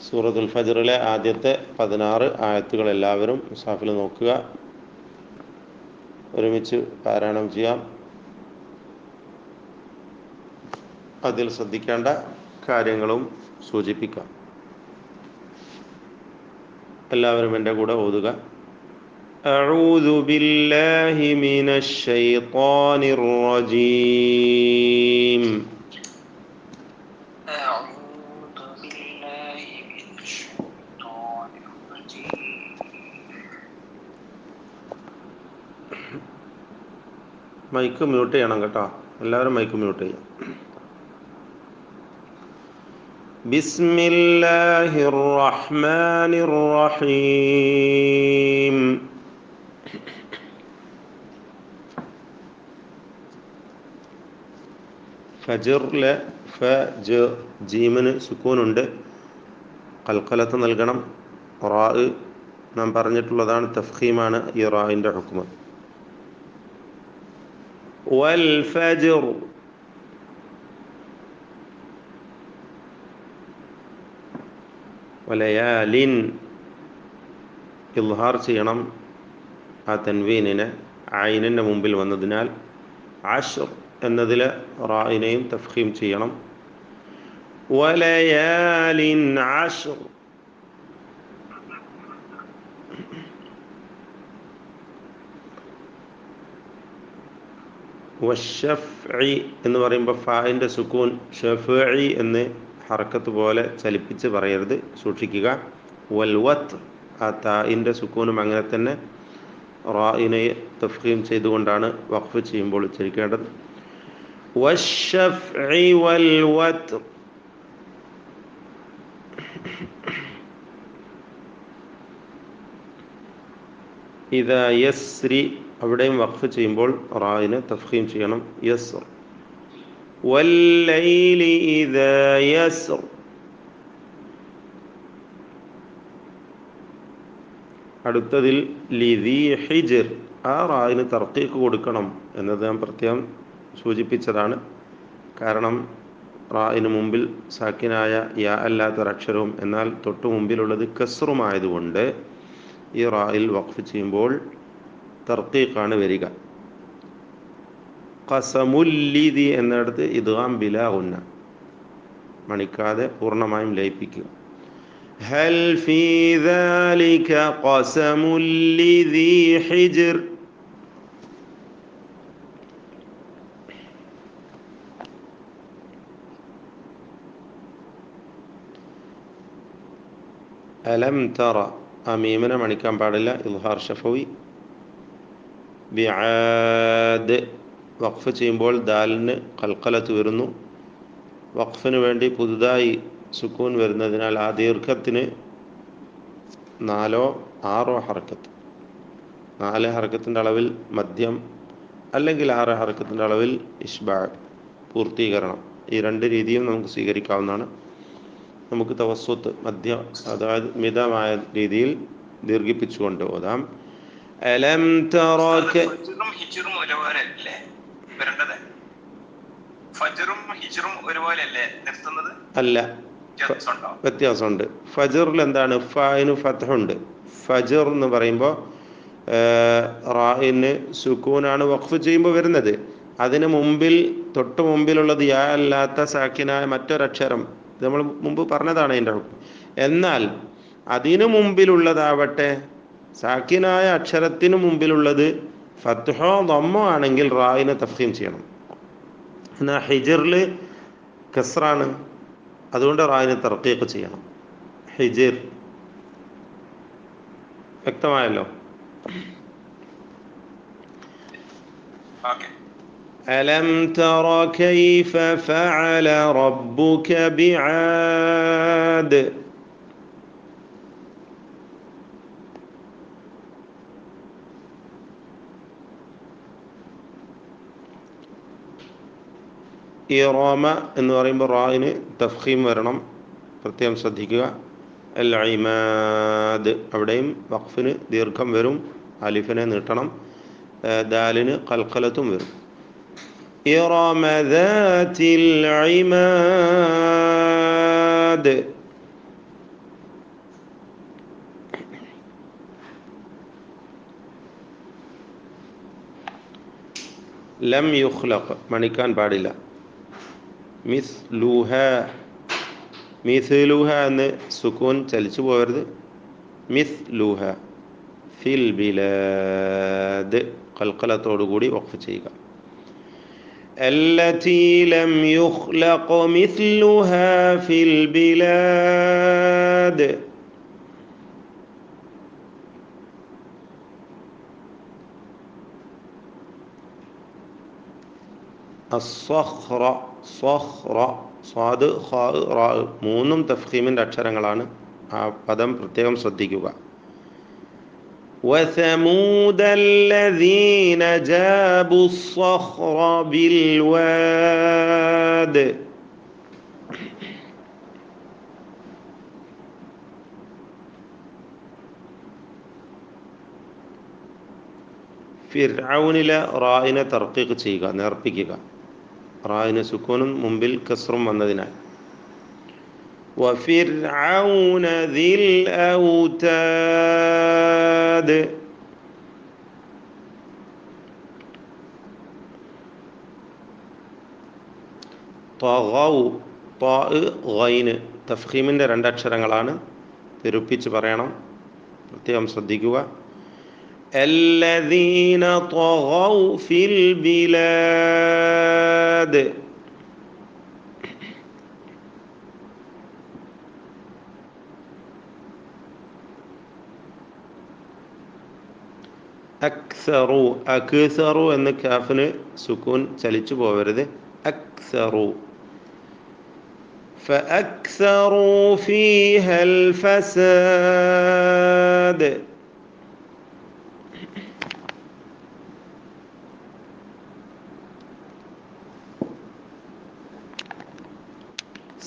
സൂറത്തുൽ ഫജ്റിലെ ആദ്യത്തെ 16 ആയത്തുകൾ എല്ലാവരും മുസാഫിൽ നോക്കുക. ഒരുമിച്ച് പാരായണം ചെയ്യാം. അതിൽ ശ്രദ്ധിക്കേണ്ട കാര്യങ്ങളും സൂചിപ്പിക്കാം. എല്ലാവരും എൻ്റെ കൂടെ ഓതുക. അഊദു ബില്ലാഹി മിനശ് ശൈത്വാനിർ റജീം. മൈക്ക് മ്യൂട്ട് ചെയ്യണം കേട്ടോ. എല്ലാവരും മൈക്ക് മ്യൂട്ട് ചെയ്യാം. ബിസ്മില്ലാഹിർ റഹ്മാനിർ റഹീം. ഫജ്റിലെ ജീമിന് സുക്കൂനുണ്ട്. ഖൽഖലത്ത് നൽകണം. റാ നാം പറഞ്ഞിട്ടുള്ളതാണ്, തഫ്ഖീമാണ് ഈ റാഇൻ്റെ ഹുക്മ്. വൽ ഫജ്ർ വലയാലിൻ ഇൽഹാർ ചെയ്യണം ആ തൻവീനിനെ ഐനിൻ്റെ മുമ്പിൽ വന്നതിനാൽ. അശ്ർ എന്നതിലെ റാഇനെയും തഫ്ഖീം ചെയ്യണം. വലയാലിൻ അശ്ർ. വശഫ്ഇ എന്ന് പറയുമ്പോൾ ഫാഇൻ്റെ സുക്കൂൻ ഷഫ്ഇ എന്ന് ഹറക്കത്ത് പോലെ ചലിപ്പിച്ച് പറയരുത്, സൂക്ഷിക്കുക. വൽവത്ത് ആ താഇൻ്റെ സുക്കൂനും അങ്ങനെ തന്നെ റാഇനെ തഫ്ഖീം ചെയ്തുകൊണ്ടാണ് വഖഫ് ചെയ്യുമ്പോൾ ഉച്ചരിക്കേണ്ടത്. വശഫ്ഇ വൽവത്ത്. ഇദാ യസ്രി അവിടെയും വഖഫ് ചെയ്യുമ്പോൾ റാഇനെ തഫ്ഖീം ചെയ്യണം. യസ്ർ. വല്ലൈലി ഇദാ യസ്ർ. അടുത്തതിൽ ലിദീ ഹിജ്ർ ആ റാഇന് തർക്കീക്ക് കൊടുക്കണം എന്നത് ഞാൻ പ്രത്യേകം സൂചിപ്പിച്ചതാണ്. കാരണം റാഇന് മുമ്പിൽ സാക്കിനായ യാ അല്ലാത്തൊരക്ഷരവും എന്നാൽ തൊട്ടു മുമ്പിലുള്ളത് കസ്റുമായതുകൊണ്ട് ഈ റാഇൽ വഖഫ് ചെയ്യുമ്പോൾ തർക്കീഖാണ് വരിക. ഖസമുല്ലിദി എന്നിടത്ത് ഇദ്ഗാം ബിലാ ഗുന്ന, മണിക്കാതെ പൂർണ്ണമായും ലയിപ്പിക്കുക. ഹൽ ഫീ ദാലിക ഖസമുല്ലിദി ഹിജ്ർ. അലം തറ ആ മീമിനെ മണിക്കാൻ പാടില്ല, ഇൽഹാർ ഷഫവി. ബിആദ് വഖഫ് ചെയ്യുമ്പോൾ ദാലിന് ഖൽഖലത്ത് വരുന്നു. വഖഫിന് വേണ്ടി പുതുതായി സുക്കൂൻ വരുന്നതിനാൽ ആ ദീർഘത്തിന് 4 or 6 ഹർക്കത്ത്, 4 ഹർക്കത്തിൻ്റെ അളവിൽ മധ്യം അല്ലെങ്കിൽ 6 ഹർക്കത്തിൻ്റെ അളവിൽ ഇഷ്ബാ പൂർത്തീകരണം. ഈ 2 രീതിയും നമുക്ക് സ്വീകരിക്കാവുന്നതാണ്. നമുക്ക് തവസ്സുത്ത് മധ്യ, അതായത് മിതമായ രീതിയിൽ ദീർഘിപ്പിച്ചുകൊണ്ട് ഓതാം. അലം തറക അല്ല, വ്യത്യാസമുണ്ട്. ഫജ്റിൽ എന്താണ്, ഫായിന് ഫത്ഹുണ്ട്. ഫജ്ർ എന്ന് പറയുമ്പോൾ റാഇന് സുക്കൂനാണ് വഖഫ് ചെയ്യുമ്പോൾ വരുന്നത്. അതിന് മുമ്പിൽ തൊട്ട് മുമ്പിലുള്ളത് യാ അല്ലാത്ത സാക്കിനായ മറ്റൊരക്ഷരം നമ്മൾ മുമ്പ് പറഞ്ഞതാണ് അതിൻ്റെ ഹുക്ം. എന്നാൽ അതിനു മുമ്പിലുള്ളതാവട്ടെ സാക്കിനായ അക്ഷരത്തിന് മുമ്പിലുള്ളത് ഫത്ഹോ ദമ്മോ ആണെങ്കിൽ റായിനെ തഫ്ഖീം ചെയ്യണം. എന്നാൽ ഹിജ്റിൽ കസ്റാണ്, അതുകൊണ്ട് റായിനെ തർക്കീഖ് ചെയ്യണം. ഹിജ്ർ വ്യക്തമായല്ലോ. അലം തറ കൈഫ ഫഅല റബ്ബുക ബിആദ്. ഇറമ എന്ന് പറയുമ്പോൾ റായിന് തഫ്ഖീം വരണം, പ്രത്യേകം ശ്രദ്ധിക്കുക. അൽ ഇമാദ് അവിടെയും വഖഫിന് ദീർഘം വരും, അലിഫിനെ നീട്ടണം. ദാലിന് ഖൽഖലത്തും വരും. ഇറമ ദാതിൽ ഇമാദ്. ലം യുഖ്ലഖ് മണിക്കാൻ പാടില്ല. മിസ്ലുഹ മിസ്ലുഹ എന്ന് സുക്കൂൻ ചലിച്ചു പോകരുത്. മിസ്ലുഹ ഫിൽ ബിലാദ് ഖൽഖലത്തോടുകൂടി വഖഫ് ചെയ്യുക. التي لم يخلق مثلها في البلاد الصخر صخر സ്വാദ് ഖാ റാ മൂന്നും തഫ്ഖീമിൻ്റെ അക്ഷരങ്ങളാണ്. ആ പദം പ്രത്യേകം ശ്രദ്ധിക്കുക. وثمود الذين جابوا الصخر بالواد ഫിർഔനിലെ റായിനെ തർക്കീഖ് ചെയ്യുക, നേർപ്പിക്കുക. റായിന് സുക്കൂനും മുമ്പിൽ കസ്റും വന്നതിനാൽ. وفرعون ذي الأوتاد طغوا طاء ഗൈന് തഫ്ഖീമിൻ്റെ രണ്ടക്ഷരങ്ങളാണ്. പെരുപ്പിച്ച് പറയണം, പ്രത്യേകം ശ്രദ്ധിക്കുക. الذين طغوا في البلاد അക്സറു അക്സറു എന്ന് കാഫിന് സുക്കൂൻ ചലിച്ചു പോവരുത്. അക്സറു فأكثروا فيها الفساد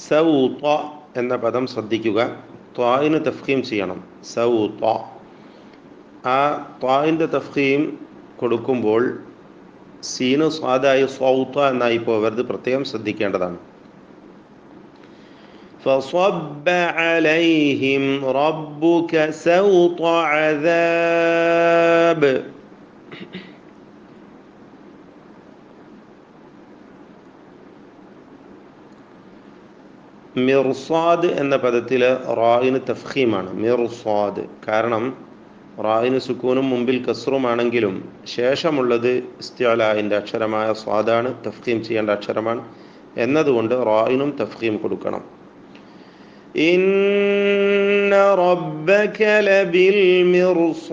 സൗത എന്ന പദം ശ്രദ്ധിക്കുക. ത്വായിന് തഫ്ഖീം ചെയ്യണം. സൗത. ആ ത്വായിൻ്റെ തഫ്ഖീം കൊടുക്കുമ്പോൾ സീന് സ്വാദായി സൗത എന്നായി പോവരുത്, പ്രത്യേകം ശ്രദ്ധിക്കേണ്ടതാണ്. فصب عليهم ربك سوط عذاب മിർസാദ് എന്ന പദത്തിൽ റായിന് തഫ്ഖീമാണ്. മിർസാദ് കാരണം റായിന് സുക്കൂനും മുമ്പിൽ കസ്റുമാണെങ്കിലും ശേഷമുള്ളത് ഇസ്തിഅലാഇൻ്റെ അക്ഷരമായ സ്വാദാണ്, തഫ്ഖീം ചെയ്യേണ്ട അക്ഷരമാണ്. എന്നതുകൊണ്ട് റായിനും തഫ്ഖീം കൊടുക്കണം. ഇന്ന റബ്ബക ലബിൽ മിർസാദ്.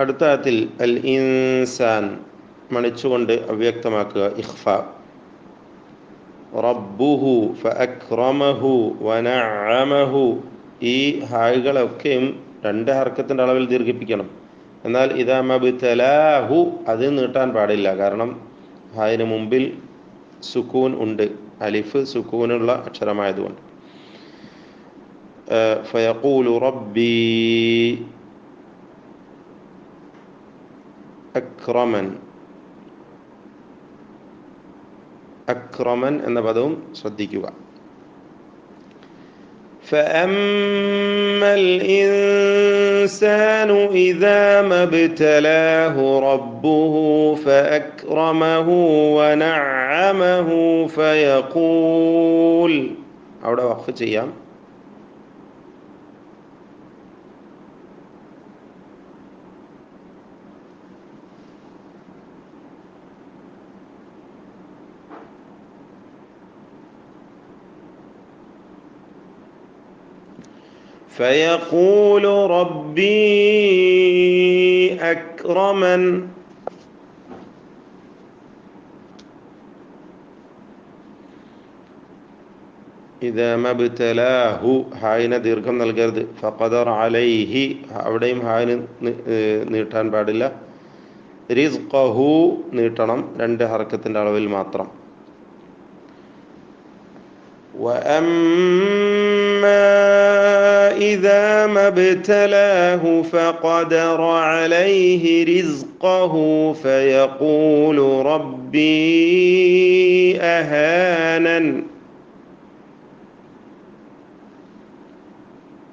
അടുത്ത ആയത്തിൽ അൽ ഇൻസാൻ മണിച്ചുകൊണ്ട് അവ്യക്തമാക്കുക, ഇഖ്ഫ. റബ്ബുഹു ഫഅക്രമഹു വനഅമഹു. ഈ ഹായ്കളൊക്കെയും രണ്ട് ഹർക്കത്തിൻ്റെ അളവിൽ ദീർഘിപ്പിക്കണം. എന്നാൽ ഇദാ മബ്തലാഹു അത് നീട്ടാൻ പാടില്ല, കാരണം ഹായിന് മുമ്പിൽ സുക്കൂൻ ഉണ്ട്, അലിഫ് സുക്കൂനുള്ള അക്ഷരമായതുകൊണ്ട്. ഫയഖൂലു റബ്ബി അക്രമൻ. അക്രമൻ എന്ന പദവും ശ്രദ്ധിക്കുക. فأما الإنسان إذا ما ابتلاه ربه فأكرمه ونعمه فيقول. അവിടെ വഖഫ് ചെയ്യാം. فيقول ربي أكرمن. إذا ما ابتلاه ഹായിന് ദീർഘം നൽകരുത്. ഫഖദർ അലൈഹി അവിടെയും ഹായിന് നീട്ടാൻ പാടില്ല. റിസ്ഖഹു നീട്ടണം, രണ്ട് ഹർക്കത്തിൻ്റെ അളവിൽ മാത്രം. وأما إذا ما ابتلاه فقدر عليه رزقه فيقول ربي أهانن.